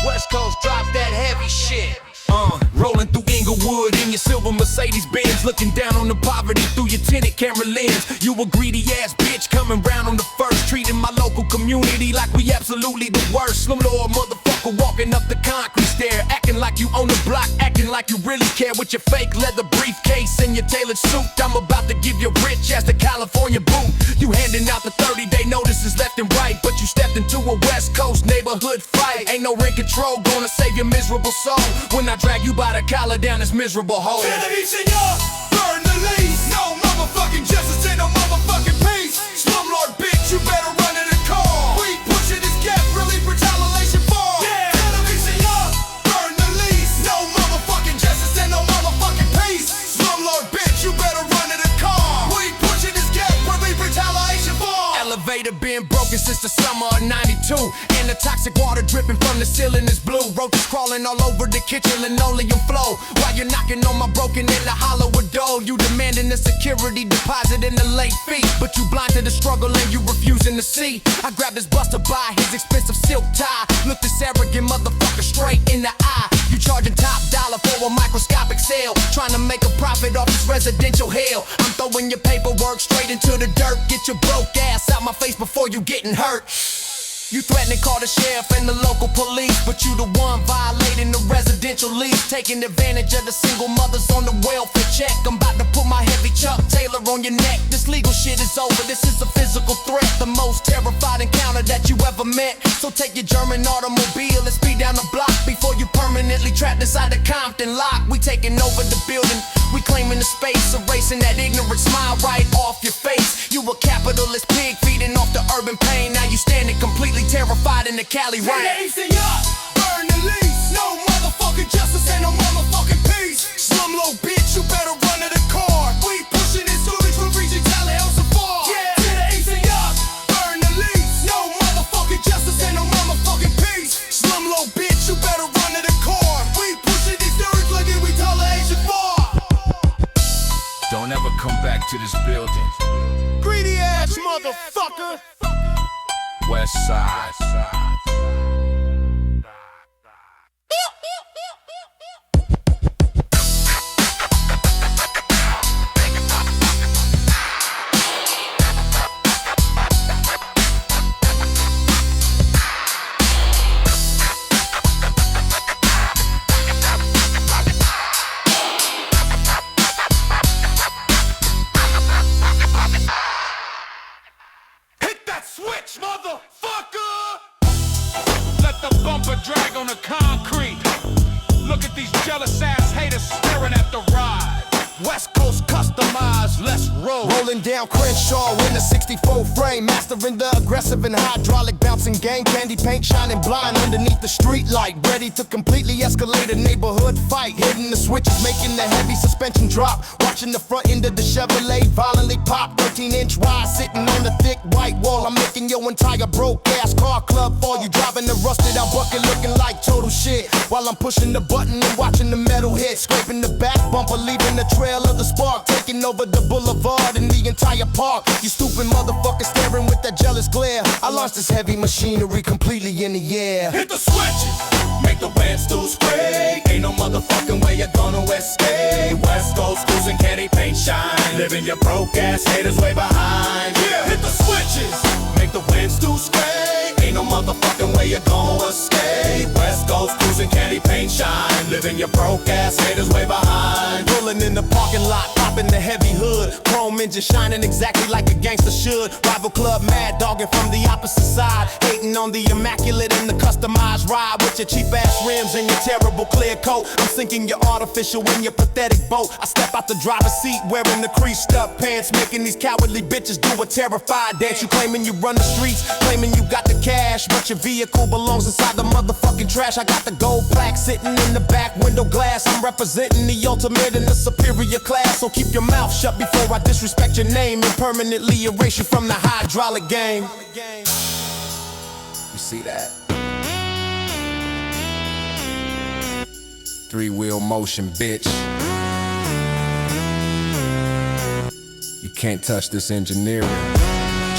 West Coast drop that heavy shit. Rolling through Inglewood in your silver Mercedes-Benz, looking down on the poverty through your tinted camera lens. You a greedy ass bitch coming round on the first, treating my local community like we absolutely the worst. Slumlord motherfucker walking up the concrete stair, acting like you own the block, acting like you really care with your fake leather briefcase and your tailored suit. I'm about to give your rich ass the California boot. You handing out the 30-day notices left and right, but you stepped into a West Coast neighborhood fight. Ain't no rent control gonna save your miserable soul when I drag you by the collar down this miserable hole. Enemies in your burn the lease. No motherfucking justice and no motherfucking peace. Slumlord bitch, you better run to the car. We pushing this gap, really retaliation for. Yeah. Enemies in your burn the lease. No motherfucking justice and no motherfucking peace. Slumlord bitch, you better run to the car. We pushing this gap, really retaliation for. Elevator been broken since the summer of '92, and the toxic water dripping from the ceiling is blue. Roaches crawling all over the kitchen, linoleum flow. While you're knocking on my broken in the hollow of door, you demanding a security deposit and a late fee, but you blind to the struggle and you refusing to see. I grabbed this buster by his expensive silk tie, look this arrogant motherfucker straight in the eye. You charging top dollar for a microscopic sale, trying to make a profit off this residential hell. I'm throwing your paperwork straight into the dirt. Get your broke ass out my face before you getting hurt. You threaten to call the sheriff and the local police, but you the one violating the residential lease, taking advantage of the single mothers on the welfare check. I'm about to put my heavy Chuck Taylor on your neck. This legal shit is over, this is a physical threat, the most terrified encounter that you ever met. So take your German automobile and speed down the block before you permanently trapped inside the Compton lock. We taking over the building, we claiming the space, erasing that ignorant smile right off your face. You a capitalist pig feeding off the urban pain, now you standing completely terrified in the Cali rain. Enemies in your burn the lease. No motherfucking justice and no motherfucking peace. Slumlord bitch, you better run to the car. We pushing this storage from reaching Tallahassee far. Yeah, to the east and y'all burn the lease. No motherfucking justice and no motherfucking peace. Slumlord bitch, you better run to the car. We pushing this storage like we Tallahassee far. Don't ever come back to this building. Greedy ass motherfucker. Westside. Hit that switch, motherfucker! Let the bumper drag on the concrete. Look at these jealous ass haters staring at the ride. West Coast customized, let's roll. Rolling down Crenshaw in a 64 frame, mastering the aggressive and hydraulic bouncing game. Candy paint shining blind underneath the street light, ready to completely escalate a neighborhood fight. Hitting the switches, making the heavy suspension drop. Watching the front end of the Chevrolet violently pop. 13-inch wide, sitting on the thick white wall. I'm making your entire broke-ass car club fall. You driving the rusted out bucket, looking like total shit. While I'm pushing the button and watching the metal hit, scraping the back bumper, leaving the trail of the spark, taking over the boulevard and the entire park. You stupid motherfucker staring with that jealous glare. I launched this heavy machinery completely in the air. Hit the switches, make the winds do spray. Ain't no motherfucking way you're gonna escape. West Coast cruising, candy paint shine. Living your broke ass haters way behind. Yeah, hit the switches, make the winds do spray. Ain't no motherfucking way you're gonna escape. West Coast cruising, candy paint shine. Living your broke ass haters way behind. Pulling in the parking lot, popping the heavy hood. Chrome engine shining exactly like a gangster should. Rival club mad dogging from the opposite side. Hating on the immaculate and the customized ride. With your cheap ass rims and your terrible clear coat. I'm sinking your artificial in your pathetic boat. I step out the driver's seat wearing the creased up pants. Making these cowardly bitches do a terrified dance. You claiming you run the streets, claiming you got the cash, but your vehicle belongs inside the motherfucking trash. I got the gold plaque sitting in the back window glass. I'm representing the ultimate in the superior class. So keep your mouth shut before I disrespect your name and permanently erase you from the hydraulic game. You see that? 3-wheel motion, bitch. You can't touch this engineering.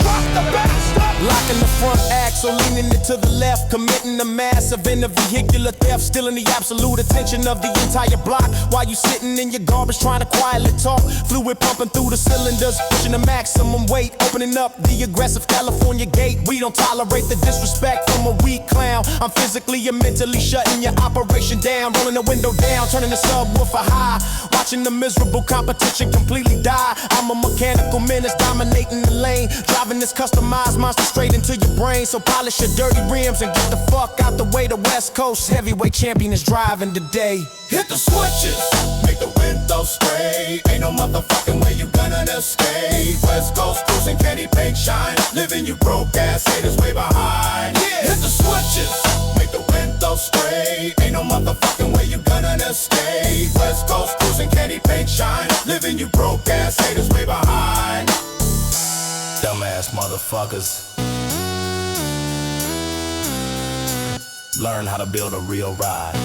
Drop the bass, stop. Locking the front axle, leaning it to the left, committing a massive in a vehicular theft, stealing the absolute attention of the entire block. While you sitting in your garbage trying to quietly talk, fluid pumping through the cylinders, pushing the maximum weight, opening up the aggressive California gate. We don't tolerate the disrespect from a weak clown. I'm physically and mentally shutting your operation down, rolling the window down, turning the subwoofer high, watching the miserable competition completely die. I'm a mechanical menace dominating the lane, driving this customized monster straight into your brain. So polish your dirty rims and get the fuck out the way. The West Coast heavyweight champion is driving today. Hit the switches, make the windows spray. Ain't no motherfucking way you gonna escape. West Coast cruising, candy paint shine. Living you broke ass haters way behind. Yeah, hit the switches, make the windows spray. Ain't no motherfucking way you gonna escape. West Coast cruising, candy paint shine. Living you broke ass haters way behind. Dumbass motherfuckers. Learn how to build a real ride.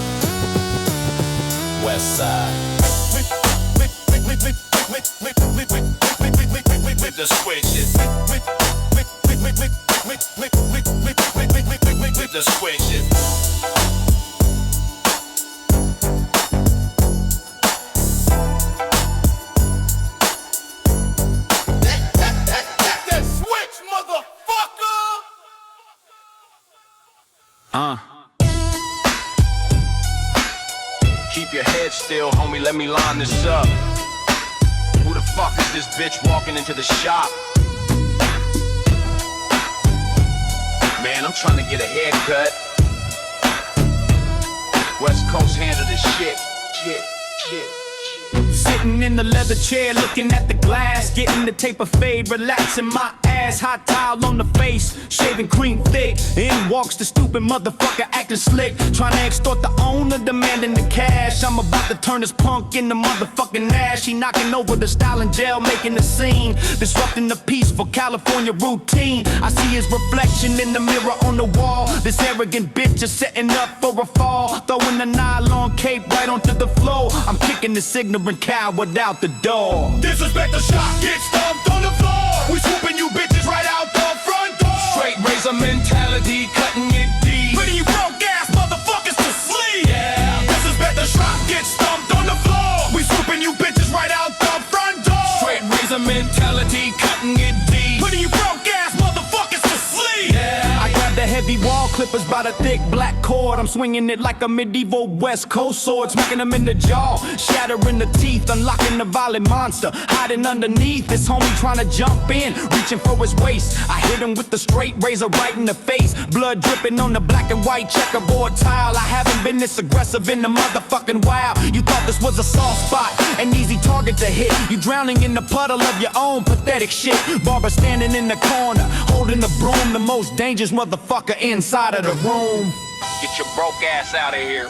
Westside. With the switches. With the switches. That switch, motherfucker! Keep your head still, homie, let me line this up. Who the fuck is this bitch walking into the shop? Man, I'm trying to get a haircut. West Coast handle this shit. Sitting in the leather chair, looking at the glass, getting the taper fade, relaxing my ass, hot towel on the face, shaving cream thick. In walks the stupid motherfucker acting slick, trying to extort the owner, demanding the cash. I'm about to turn this punk into motherfucking ash. He knocking over the style and gel, making a scene, disrupting the peaceful California routine. I see his reflection in the mirror on the wall. This arrogant bitch is setting up for a fall, throwing a nylon cape right onto the floor. I'm kicking this ignorant coward out the door. Disrespect the shot, get stomped on the floor. We swooping you bitches right out the front door. Straight razor mentality, cutting it deep, Putting you broke ass motherfuckers to sleep. Yeah. Disrespect the shot, get stomped on the floor. We swooping you bitches right out the front door. straight razor mentality, cutting it deep, Putting you broke ass motherfuckers to sleep. I grab the heavy heavy wall clippers by the thick black cord. I'm swinging it like a medieval West Coast sword, smacking them in the jaw, shattering the teeth, unlocking the violent monster hiding underneath. This homie trying to jump in, reaching for his waist. I hit him with the straight razor right in the face, blood dripping on the black and white checkerboard tile. I haven't been this aggressive in the motherfucking while. You thought this was a soft spot, an easy target to hit. You drowning in the puddle of your own pathetic shit. Barber standing in the corner, holding the broom, the most dangerous motherfucker inside of the room. Get your broke ass out of here.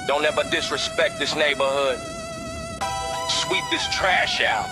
Don't ever disrespect this neighborhood. Sweep this trash out.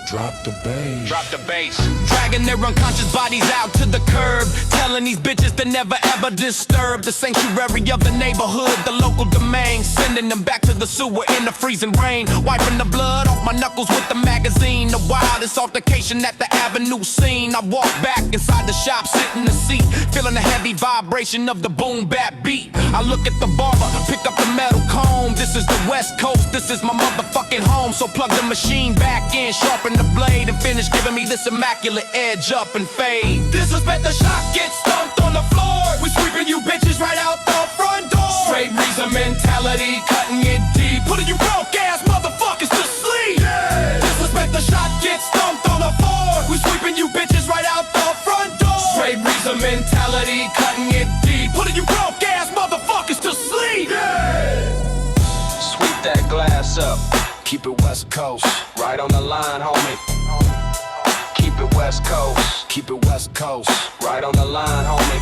Drop the bass. Drop the bass. Dragging their unconscious bodies out to the curb, telling these bitches to never ever disturb the sanctuary of the neighborhood, the local domain. Sending them back to the sewer in the freezing rain, wiping the blood off my knuckles with the magazine. The wildest altercation at the avenue scene. I walk back inside the shop, sit in the seat, feeling the heavy vibration of the boom bap beat. I look at the barber, pick up the metal comb. This is the West Coast, this is my motherfucking home. So plug the machine back in, sharpen the blade, and finish giving me this immaculate edge up and fade. Disrespect the shop, get stumped on the floor. We sweeping you bitches right out the front door. Straight reason mentality, cutting it deep, putting you broke ass motherfuckers to sleep. Yeah. Disrespect the shop, get stumped on the floor. We sweeping you bitches right out the front door. Straight reason mentality, cutting it deep, putting you broke ass motherfuckers to sleep. Yeah. Sweep that glass up. Keep it West Coast. Right on the line, homie. Keep it West Coast. Keep it West Coast. Right on the line, homie.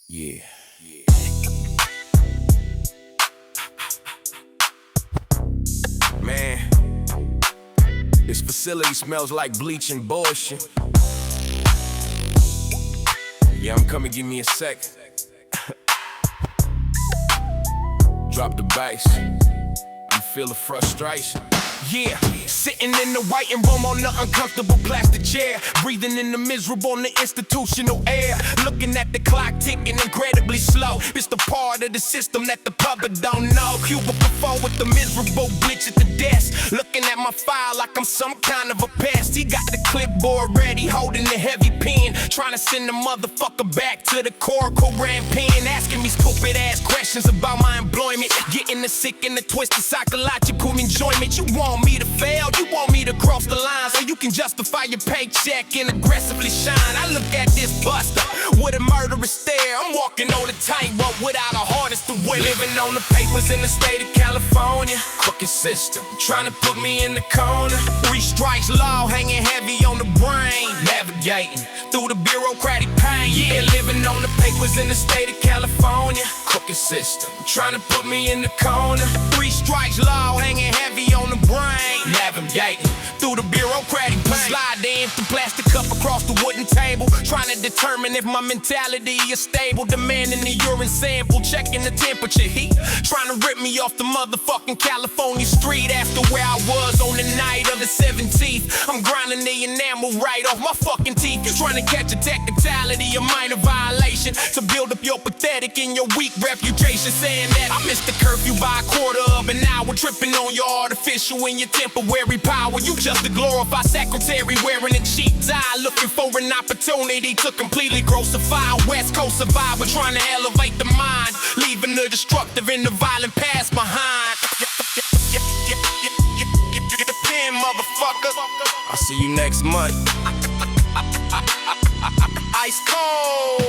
Yeah. Man, this facility smells like bleach and bullshit. Yeah, I'm coming, give me a sec. Drop the bass. You feel the frustration. Yeah, sitting in the waiting room on the uncomfortable plastic chair, breathing in the miserable and the institutional air, looking at the clock ticking incredibly slow. It's the part of the system that the public don't know. Cubicle 4 with the miserable glitch at the desk, looking at my file like I'm some kind of a pest. He got the clipboard ready, holding the heavy pen, trying to send the motherfucker back to the Koran pen, asking me stupid ass questions about my employment, getting the sick and the twisted psychological enjoyment. You want me to fail, you want me to cross the line so you can justify your paycheck and aggressively shine. I look at this buster with a murderous stare. I'm walking on a tightrope without a harness to wear. Living on the papers in the state of California, crooked system trying to put me in the corner. 3 strikes law hanging heavy on the brain, navigating through the bureaucratic pain. Yeah, living on the papers in the state of California, crooked system trying to put me in the corner. 3 strikes law hanging heavy on the brain, navigating through the bureaucratic pain. Slide the empty plastic cup across the wooden table, trying to determine if my mentality is stable. Demanding the urine sample, checking the temperature, heat, trying to rip me off the motherfucking California street after where I was on the night of the 17th. I'm grinding the enamel right off my fucking teeth. You trying to catch a technicality, a minor violation, to build up your pathetic and your weak reputation, saying that I missed the curfew by a quarter of an hour, tripping on your artificial and your temporary power. You just a glorified secretary wearing a cheap tie, looking for an opportunity to completely grossify a West Coast survivor, trying to elevate the mind, leaving the destructive and the violent past behind. Get the pen, motherfucker. I'll see you next month. Ice cold.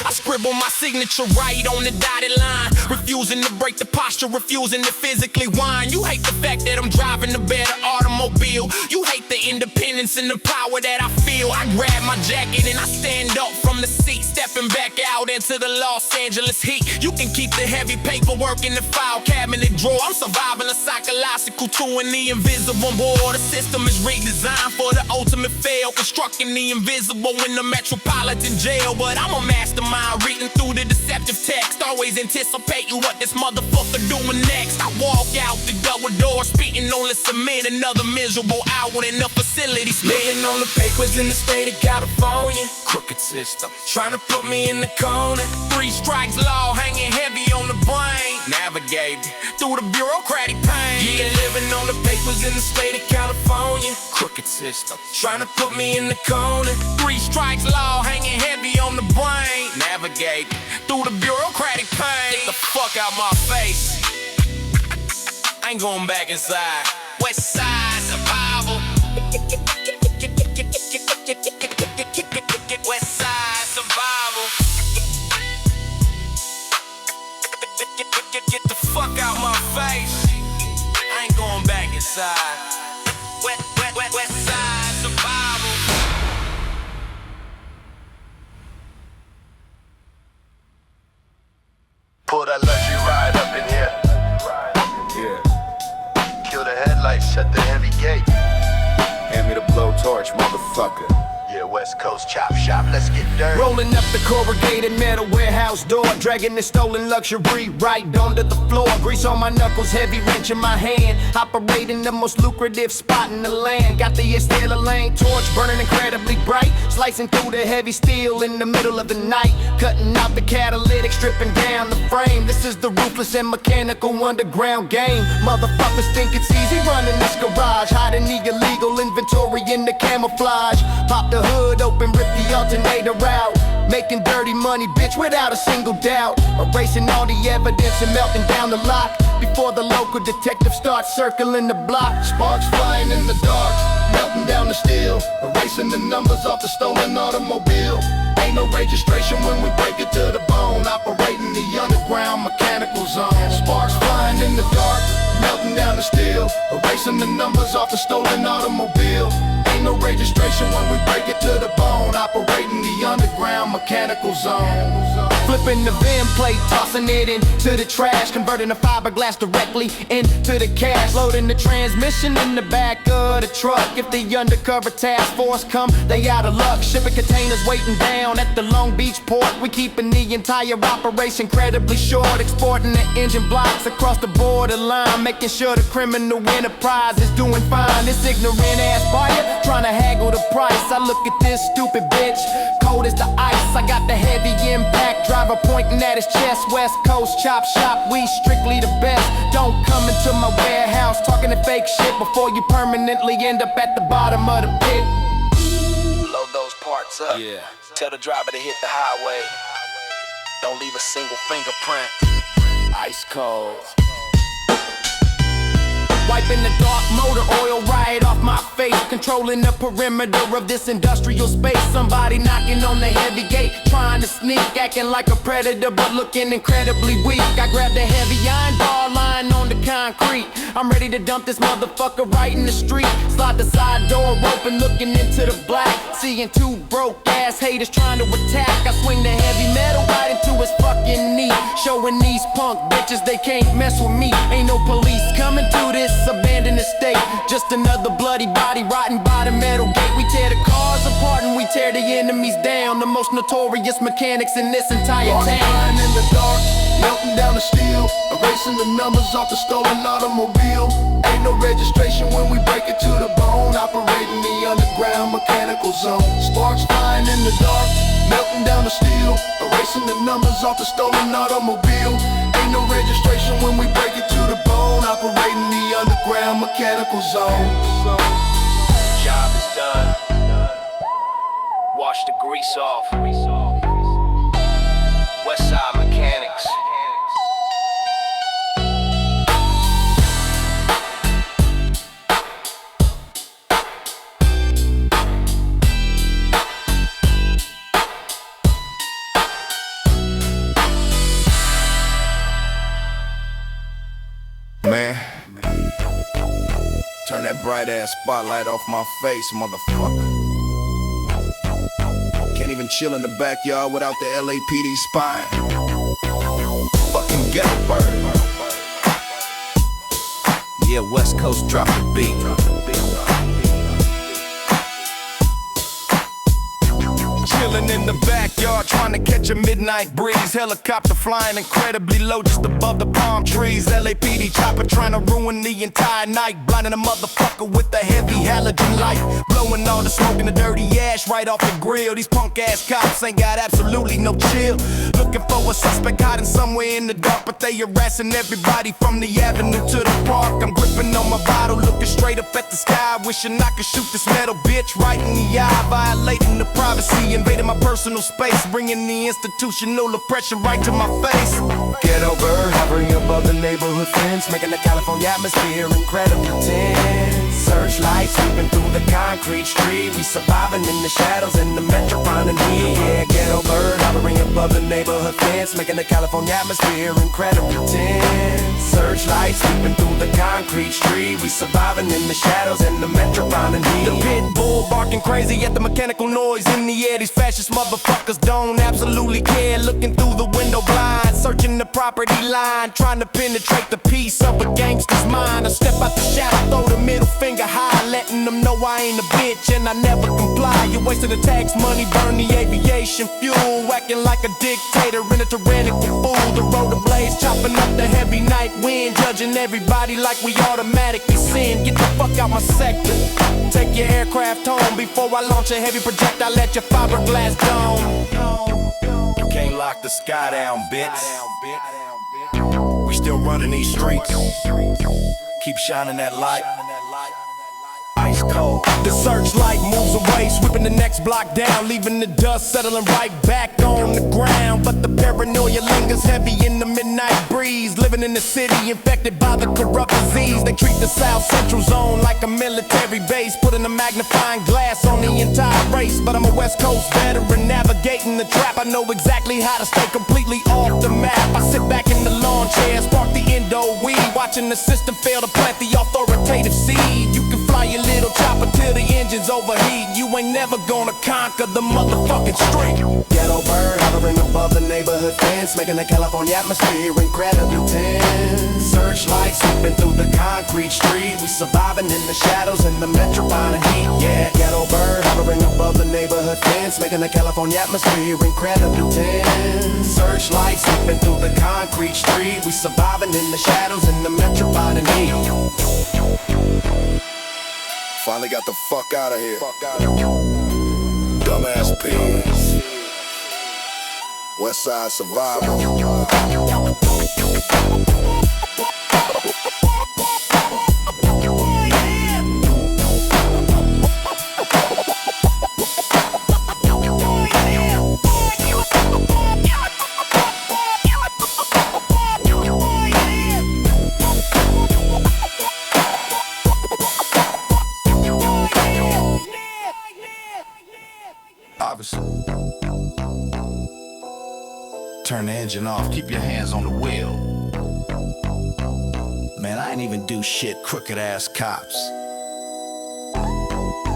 I scribble my signature right on the dotted line, refusing to break the posture, refusing to physically whine. You hate the fact that I'm driving a better automobile. You hate the independence and the power that I feel. I grab my jacket and I stand up from the seat, stepping back out into the Los Angeles heat. You can keep the heavy paperwork in the file cabinet drawer. I'm surviving a psychological tour in the invisible war. The system is redesigned for the ultimate fail, constructing the invisible in the metropolitan jail. But I'm a mastermind reading through the deceptive text, always anticipating what this motherfucker doing next. I walk out the double door, spitting on the cement, another miserable hour in the facility. Laying on the papers in the state of California, crooked system system. Trying to put me in the corner. 3 strikes law hanging heavy on the brain. Navigate through the bureaucratic pain. Yeah, living on the papers in the state of California. Crooked system. Trying to put me in the corner. 3 strikes law hanging heavy on the brain. Navigate through the bureaucratic pain. Get the fuck out my face. I ain't going back inside. Westside survival. Westside survival. Get the fuck out my face. I ain't going back inside. Westside survival. Pull that luxury ride up in here. Yeah. Kill the headlights, shut the heavy gate. Hand me the blowtorch, motherfucker. Yeah, West Coast chop shop, let's get dirty. Rolling up the corrugated metal warehouse door, dragging the stolen luxury right onto the floor. Grease on my knuckles, heavy wrench in my hand. Operating the most lucrative spot in the land. Got the Estela Lane torch burning incredibly bright, slicing through the heavy steel in the middle of the night. Cutting out the catalytic, stripping down the frame. This is the ruthless and mechanical underground game. Motherfuckers think it's easy running this garage, hiding the illegal inventory in the camouflage. Pop the hood open, rip the alternator out, making dirty money, bitch, without a single doubt. Erasing all the evidence and melting down the lock before the local detective starts circling the block. Sparks flying in the dark, melting down the steel, erasing the numbers off the stolen automobile. Ain't no registration when we break it to the bone, operating the underground mechanical zone. Sparks flying in the dark, melting down the steel, erasing the numbers off the stolen automobile. Ain't no registration when we break it to the bone, operating the underground mechanical zone. Flipping the VIN plate, tossing it into the trash, converting the fiberglass directly into the cash, loading the transmission in the back of the truck. If the undercover task force come, they out of luck. Shipping containers waiting down at the Long Beach port. We keeping the entire operation incredibly short, exporting the engine blocks across the borderline, making sure the criminal enterprise is doing fine. This ignorant ass buyer trying to haggle the price. I look at this stupid bitch, cold as the ice. I got the heavy impact driver pointing at his chest. West Coast chop shop, we strictly the best. Don't come into my warehouse talking the fake shit before you permanently end up at the bottom of the pit. Load those parts up. Yeah. Tell the driver to hit the highway. Don't leave a single fingerprint. Ice cold. Wiping the dark motor oil right off my face, controlling the perimeter of this industrial space. Somebody knocking on the heavy gate, trying to sneak, acting like a predator but looking incredibly weak. I grabbed a heavy iron bar lying on the concrete. I'm ready to dump this motherfucker right in the street. Slide the side door open, looking into the black, seeing 2 broke ass haters trying to attack. I swing the heavy metal right into his fucking knee, showing these punk bitches they can't mess with me. Ain't no police coming to this abandoned estate, just another bloody body rotting by the metal gate. We tear the cars apart and we tear the enemies down, the most notorious mechanics in this entire town. Flying in the dark, melting down the steel, erasing the numbers off the stolen automobile. Ain't no registration when we break it to the bone, operating the underground mechanical zone. Sparks flying in the dark, melting down the steel, erasing the numbers off the stolen automobile. Ain't no registration when we break it to the bone, operating the underground mechanical zone. Job is done. Wash the grease off. Westside mechanics. Man, turn that bright ass spotlight off my face, motherfucker. Can't even chill in the backyard without the LAPD spying. Fucking ghetto bird. Yeah, West Coast drop the beat. Chilling in the backyard, trying to catch a midnight breeze. Helicopter flying incredibly low, just above the palm trees. LAPD chopper trying to ruin the entire night, blinding a motherfucker with a heavy halogen light, blowing all the smoke and the dirty ash right off the grill. These punk ass cops ain't got absolutely no chill. Looking for a suspect hiding somewhere in the dark, but they harassing everybody from the avenue to the park. I'm gripping on my bottle, looking straight up at the sky, wishing I could shoot this metal bitch right in the eye, violating the privacy, invading my personal space, bringing the institutional oppression right to my face. Ghetto bird hovering above the neighborhood fence, making the California atmosphere incredibly tense. Searchlights sweeping through the concrete street, we surviving in the shadows in the metropolitan heat. Yeah, ghetto bird hovering above the neighborhood fence, making the California atmosphere incredibly tense. Searchlights sweeping through the concrete street, we surviving in the shadows in the metropolitan heat. The pit bull barking crazy at the mechanical noise in the air. These fascist motherfuckers don't absolutely care. Looking through the window blind, searching the property line, trying to penetrate the peace of a gangster's mind. I step out the shadow, throw the middle finger high, letting them know I ain't a bitch and I never comply. You're wasting the tax money, burn the aviation fuel, acting like a dictator in a tyrannical fool. The road to blaze, chopping up the heavy night wind, judging everybody like we automatically sin. Get the fuck out my sector, take your aircraft home before I launch a heavy projectile at your fiberglass dome. You can't lock the sky down, bitch. We still running these streets. Keep shining that light. Ice cold. The searchlight moves away, sweeping the next block down, leaving the dust settling right back on the ground. But the paranoia lingers heavy in the midnight breeze. Living in the city infected by the corrupt disease. They treat the South Central zone like a military base, putting a magnifying glass on the entire race. But I'm a West Coast veteran navigating the trap. I know exactly how to stay completely off the map. I sit back in the lawn chair, spark the endo weed, watching the system fail to plant the authoritative seed. You can fly your little chopper till the engines overheat. You ain't never gonna conquer the motherfucking street. Ghetto bird hovering above the neighborhood fence, making the California atmosphere incredibly tense. Searchlights sweeping through the concrete street, we surviving in the shadows in the metropolitan heat. Yeah, ghetto bird hovering above the neighborhood fence, making the California atmosphere incredibly tense. Searchlights sweeping through the concrete street, we surviving in the shadows in the metropolitan heat. Finally got the fuck out of here. Dumbass pigs. Westside survival. Turn the engine off, keep your hands on the wheel. Man, I ain't even do shit, crooked ass cops.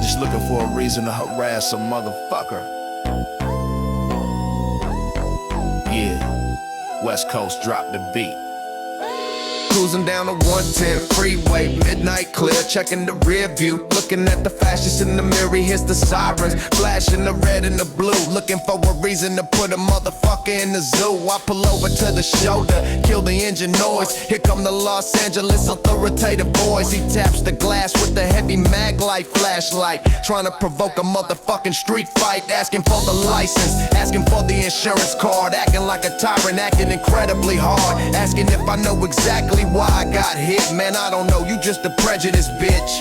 Just looking for a reason to harass some motherfucker. Yeah, West Coast drop the beat. Cruising down the 110 freeway, midnight clear, checking the rear view, looking at the fascists in the mirror. Here's the sirens, flashing the red and the blue, looking for a reason to put a motherfucker in the zoo. I pull over to the shoulder, kill the engine noise. Here come the Los Angeles authoritative voice. He taps the glass with the heavy mag light flashlight, trying to provoke a motherfucking street fight. Asking for the license, asking for the insurance card, acting like a tyrant, acting incredibly hard, asking if I know exactly why I got hit. Man, I don't know, you just a prejudiced bitch,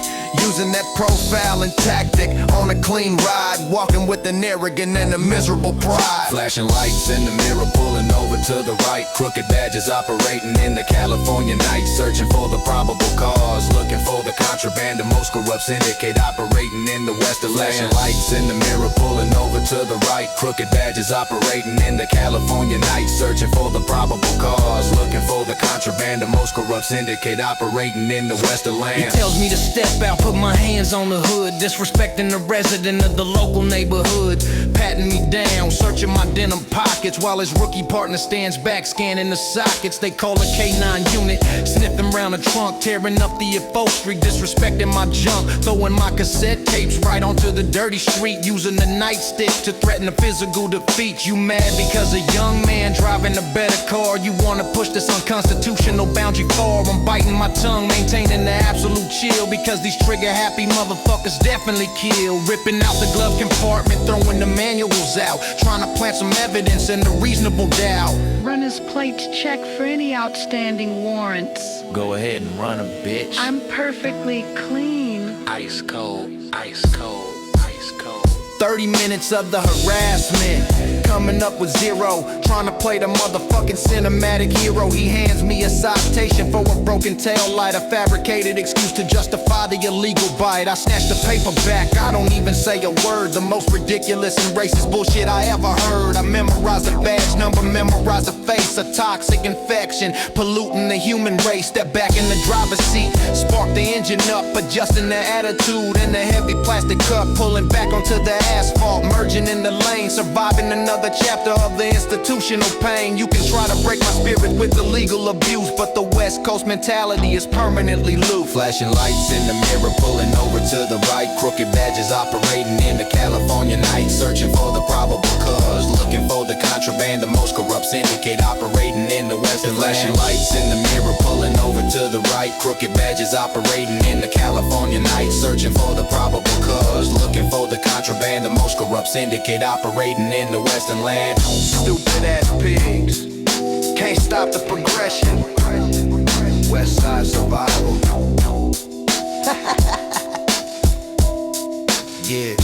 using that profile and tactic on a clean ride, walking with an arrogant and a miserable pride. Flashing lights in the mirror, pulling over to the right, crooked badges operating in the California night, searching for the probable cause, looking for the contraband. The most corrupt syndicate operating in the western land. Flashing lights in the mirror, pulling over to the right, crooked badges operating in the California night, searching for the probable cause, looking for the contraband. The most corrupt syndicate operating in the western land. He tells me to step out, put my hands on the hood, disrespecting the resident of the local neighborhood, patting me down, searching my denim pockets, while his rookie partner stands back, scanning the sockets. They call a K9 unit, sniffing round the trunk, tearing up the upholstery, disrespecting my junk, throwing my cassette tapes right onto the dirty street, using the nightstick to threaten a physical defeat. You mad because a young man driving a better car. You wanna push this unconstitutional boundary far. I'm biting my tongue, maintaining the absolute chill, because these trigger happy motherfuckers definitely kill. Ripping out the glove compartment, throwing the manuals out, trying to plant some evidence and a reasonable doubt. Run his plate to check for any outstanding warrants. Go ahead and run 'em, bitch. I'm perfectly clean. Ice cold, ice cold, ice cold. 30 minutes of the harassment, coming up with zero, trying to play the motherfucking cinematic hero. He hands me a citation for a broken tail light, a fabricated excuse to justify the illegal bite. I snatch the paper back, I don't even say a word. The most ridiculous and racist bullshit I ever heard. I memorize the badge number, memorize the face, a toxic infection polluting the human race. Step back in the driver's seat, spark the engine up, adjusting the attitude in the heavy plastic cup, pulling back onto the asphalt, merging in the lane, surviving another chapter of the institutional pain. You can try to break my spirit with illegal abuse, but the West Coast mentality is permanently loose. Flashing lights in the mirror, pulling over to the right. Crooked badges operating in the California night, searching for the probable cause, looking for the contraband. The most corrupt syndicate operating in the Western flashing lights in the mirror, pulling over to the right. Crooked badges operating in the California night, searching for the probable cause, looking for the contraband. The most corrupt syndicate operating in the Western land. Stupid ass pigs, can't stop the progression. Westside survival. Yeah.